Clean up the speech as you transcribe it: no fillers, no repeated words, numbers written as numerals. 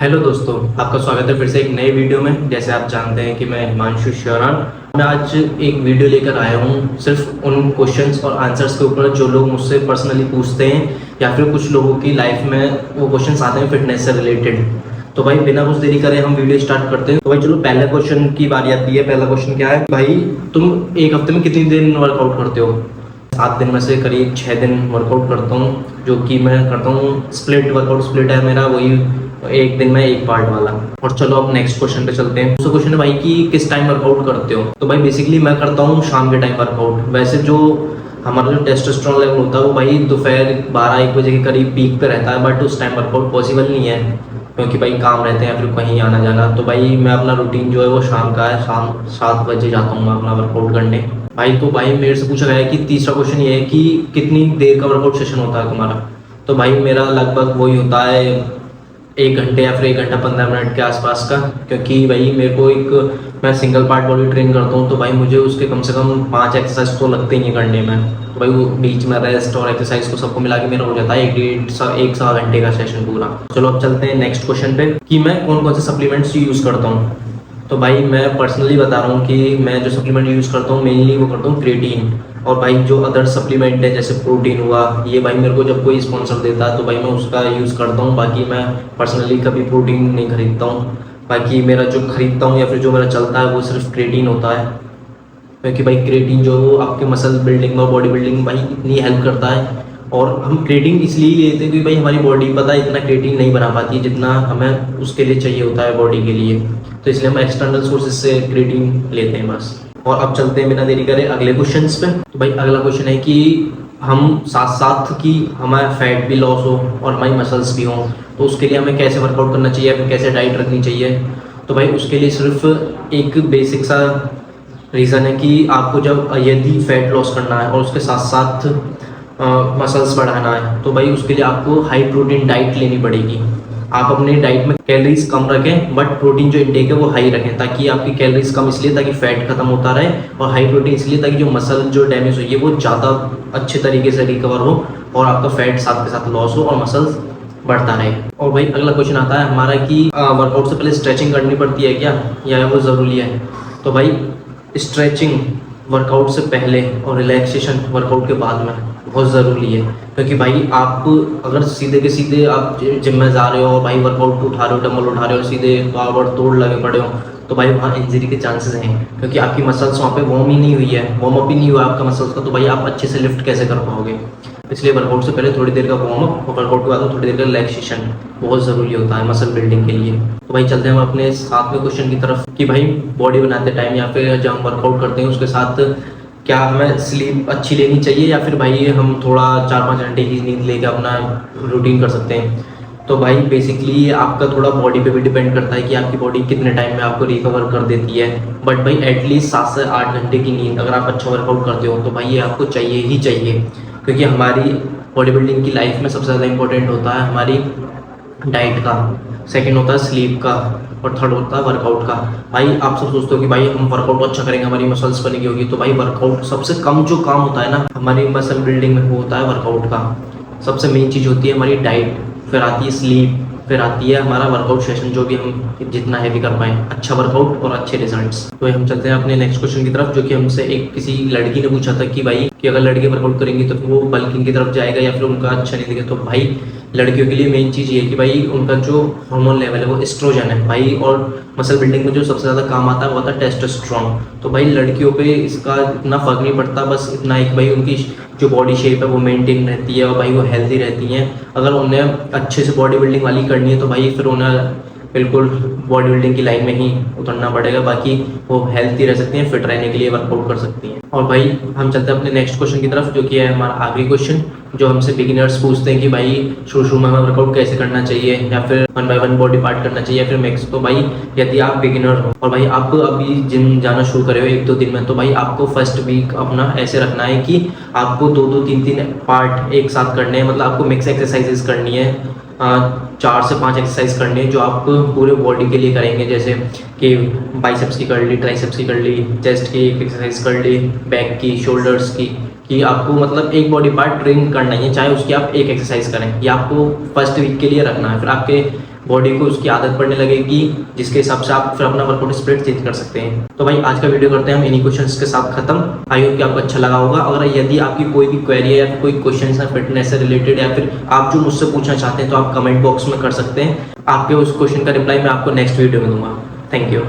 Hello दोस्तों, आपका स्वागत है फिर से एक नए वीडियो में। जैसे आप जानते हैं कि मैं हिमांशु श्योरान। मैं आज एक वीडियो लेकर आया हूँ सिर्फ उन क्वेश्चंस और आंसर्स के ऊपर जो लोग मुझसे पर्सनली पूछते हैं या फिर कुछ लोगों की लाइफ में वो क्वेश्चंस आते हैं फिटनेस से रिलेटेड। तो भाई बिना कुछ देरी करे हम वीडियो स्टार्ट करते हैं। तो भाई चलो पहले क्वेश्चन की बारी आती है। पहला क्वेश्चन क्या है भाई, तुम एक हफ्ते में कितनी दिन वर्कआउट करते हो? 7 दिन में से करीब 6 दिन वर्कआउट करता हूँ, जो कि मैं करता हूँ स्प्लिट वर्कआउट। स्प्लिट है मेरा, वही एक दिन में एक पार्ट वाला। और चलो अब नेक्स्ट क्वेश्चन पे चलते हैं। दूसरा क्वेश्चन है भाई कि किस टाइम वर्कआउट करते हो? तो भाई बेसिकली मैं करता हूँ शाम के टाइम वर्कआउट। वैसे जो हमारा जो टेस्टोस्टेरोन लेवल होता है वो भाई दोपहर 12-1 बजे के करीब पीक पे रहता है, बट उस टाइम वर्कआउट पॉसिबल नहीं है क्योंकि भाई काम रहते हैं या फिर कहीं आना जाना। तो भाई मैं अपना रूटीन जो है वो शाम का है, शाम 7 बजे जाता हूँ मैं अपना वर्कआउट करने। भाई तो भाई मेरे से पूछा गया है कि तीसरा क्वेश्चन ये है कि कितनी देर का वर्कआउट सेशन होता है तुम्हारा? तो भाई मेरा लगभग वही होता है 1 घंटे या फिर 1 घंटा 15 मिनट के आसपास का। क्योंकि भाई मेरे को मैं सिंगल पार्ट बॉडी ट्रेन करता हूँ, तो भाई मुझे उसके कम से कम 5 एक्सरसाइज तो लगते ही हैं करने में। तो भाई वो बीच में रेस्ट और एक्सरसाइज को सबको मिला के मेरा हो जाता है 1 1.5 घंटे का सेशन पूरा। चलो अब चलते हैं नेक्स्ट क्वेश्चन पे कि मैं कौन कौन से सप्लीमेंट्स यूज़ करता हूँ। तो भाई मैं पर्सनली बता रहा हूँ कि मैं जो सप्लीमेंट यूज़ करता हूँ मेनली वो करता हूँ क्रिएटिन। और भाई जो अदर सप्लीमेंट है जैसे प्रोटीन हुआ, ये भाई मेरे को जब कोई स्पॉन्सर देता है तो भाई मैं उसका यूज़ करता हूँ। बाकी मैं पर्सनली कभी प्रोटीन नहीं खरीदता हूँ। बाकी मेरा जो खरीदता हूँ या फिर जो मेरा चलता है वो सिर्फ क्रिएटिन होता है। क्योंकि भाई क्रिएटिन जो आपके मसल बिल्डिंग और बॉडी बिल्डिंग में भाई इतनी हेल्प करता है। और हम क्रिएटिन इसलिए लेते हैं क्योंकि भाई हमारी बॉडी पता है इतना क्रिएटिन नहीं बना पाती है जितना हमें उसके लिए चाहिए होता है बॉडी के लिए। तो इसलिए हम एक्सटर्नल सोर्सेज से क्रिएटिन लेते हैं बस। और अब चलते हैं बिना देरी करे अगले क्वेश्चंस पे। तो भाई अगला क्वेश्चन है कि हम साथ साथ कि हमारा फैट भी लॉस हो और हमारी मसल्स भी हों, तो उसके लिए हमें कैसे वर्कआउट करना चाहिए, फिर कैसे डाइट रखनी चाहिए? तो भाई उसके लिए सिर्फ एक बेसिक सा रीज़न है कि आपको जब यदि फैट लॉस करना है और उसके साथ साथ मसल्स बढ़ाना है तो भाई उसके लिए आपको हाई प्रोटीन डाइट लेनी पड़ेगी। आप अपनी डाइट में कैलोरीज कम रखें बट प्रोटीन जो इंटेक है वो हाई रखें, ताकि आपकी कैलोरीज कम इसलिए ताकि फैट खत्म होता रहे, और हाई प्रोटीन इसलिए ताकि जो मसल जो डैमेज हुई है वो ज़्यादा अच्छे तरीके से रिकवर हो और आपका फैट साथ के साथ लॉस हो और मसल्स बढ़ता रहे। और भाई अगला क्वेश्चन आता है हमारा कि वर्कआउट से पहले स्ट्रेचिंग करनी पड़ती है क्या, या वो ज़रूरी है? तो भाई स्ट्रेचिंग वर्कआउट से पहले और रिलैक्सेशन वर्कआउट के बाद में बहुत ज़रूरी है। क्योंकि भाई आप अगर सीधे के सीधे आप जिम में जा रहे हो और भाई वर्कआउट उठा रहे हो, डंबल उठा रहे हो, सीधे बार तोड़ लगे पड़े हो, तो भाई वहाँ इंजरी के चांसेस हैं। क्योंकि आपकी मसल्स वहाँ पे वार्म ही नहीं हुई है, वार्म अप ही नहीं हुआ आपका मसल्स का, तो भाई आप अच्छे से लिफ्ट कैसे कर पाओगे? इसलिए वर्कआउट से पहले थोड़ी देर का वार्म अप और वर्कआउट के बाद में थोड़ी देर का रिलैक्सेशन बहुत ज़रूरी होता है मसल बिल्डिंग के लिए। तो भाई चलते हैं हम अपने 7वें क्वेश्चन की तरफ कि भाई बॉडी बनाते टाइम या फिर जब हम वर्कआउट करते हैं उसके साथ क्या हमें स्लीप अच्छी लेनी चाहिए या फिर भाई हम थोड़ा 4-5 घंटे की नींद लेके अपना रूटीन कर सकते हैं? तो भाई बेसिकली ये आपका थोड़ा बॉडी पे भी डिपेंड करता है कि आपकी बॉडी कितने टाइम में आपको रिकवर कर देती है। बट भाई एटलीस्ट 7 से 8 घंटे की नींद अगर आप अच्छा वर्कआउट करते हो तो भाई ये आपको चाहिए ही चाहिए। क्योंकि हमारी बॉडी बिल्डिंग की लाइफ में सबसे ज़्यादा इंपॉर्टेंट होता है हमारी डाइट का, सेकंड होता है स्लीप का, और थर्ड होता है वर्कआउट का। भाई आप सब सोचते हो कि भाई हम वर्कआउट अच्छा करेंगे हमारी मसल्स बनेगी होगी, तो भाई वर्कआउट सबसे कम जो काम होता है ना हमारी मसल बिल्डिंग में वो होता है वर्कआउट का। सबसे मेन चीज़ होती है हमारी डाइट, फिर आती है स्लीप, फिर आती है हमारा वर्कआउट सेशन जो भी हम जितना हैवी कर पाएँ, अच्छा वर्कआउट और अच्छे रिजल्ट्स। तो हम चलते हैं अपने नेक्स्ट क्वेश्चन की तरफ, जो कि हमसे एक किसी लड़की ने पूछा था कि भाई कि अगर लड़के वर्कआउट करेंगी तो वो बल्किंग की तरफ जाएगा या फिर उनका अच्छा नहीं दिखेगा? तो भाई लड़कियों के लिए मेन चीज़ ये है कि भाई उनका जो हार्मोन लेवल है वो एस्ट्रोजन है भाई, और मसल बिल्डिंग में जो सबसे ज़्यादा काम आता है वो आता है टेस्टोस्टेरोन। तो भाई लड़कियों पे इसका इतना फ़र्क नहीं पड़ता, बस इतना है कि भाई उनकी जो बॉडी शेप है वो मेंटेन रहती है और भाई वो हेल्दी रहती हैं। अगर उन्हें अच्छे से बॉडी बिल्डिंग वाली करनी है तो भाई फिर उन्हें बिल्कुल बॉडी बिल्डिंग की लाइन में ही उतरना पड़ेगा। बाकी वो हेल्थी रह सकती हैं, फिट रहने के लिए वर्कआउट कर सकती हैं। और भाई हम चलते हैं अपने नेक्स्ट क्वेश्चन की तरफ, जो कि है हमारा आखिरी क्वेश्चन, जो हमसे बिगिनर्स पूछते हैं कि भाई शुरू में हमें वर्कआउट कैसे करना चाहिए, या फिर 1 बाय 1 बॉडी पार्ट करना चाहिए या फिर मिक्स? तो भाई यदि आप बिगिनर हो और भाई आप अभी जिम जाना शुरू करे हो 1-2 दिन में, तो भाई आपको फर्स्ट वीक अपना ऐसे रखना है कि आपको 2-2, 3-3 पार्ट एक साथ करने हैं। मतलब आपको मिक्स एक्सरसाइजेस करनी है, 4 से 5 एक्सरसाइज करनी है जो आप पूरे बॉडी के लिए करेंगे। जैसे कि बाइसेप्स की कर ली, ट्राइसेप्स की कर ली, चेस्ट की एक एक्सरसाइज कर ली, बैक की, शोल्डर्स की, कि आपको मतलब एक बॉडी पार्ट ट्रेन करना ही है, चाहे उसकी आप एक एक्सरसाइज करें। ये आपको फर्स्ट वीक के लिए रखना है। फिर आपके बॉडी को उसकी आदत पड़ने लगेगी, जिसके हिसाब से आप फिर अपना वर्कआउट स्प्लिट चेंज कर सकते हैं। तो भाई आज का वीडियो करते हैं हम इन्हीं क्वेश्चंस के साथ खत्म। आई होप कि आपको अच्छा लगा होगा। अगर यदि आपकी कोई भी क्वेरी है या फिर कोई क्वेश्चन है फिटनेस से रिलेटेड, या फिर आप जो मुझसे पूछना चाहते हैं, तो आप कमेंट बॉक्स में कर सकते हैं। आपके उस क्वेश्चन का रिप्लाई मैं आपको नेक्स्ट वीडियो में दूंगा। Thank you.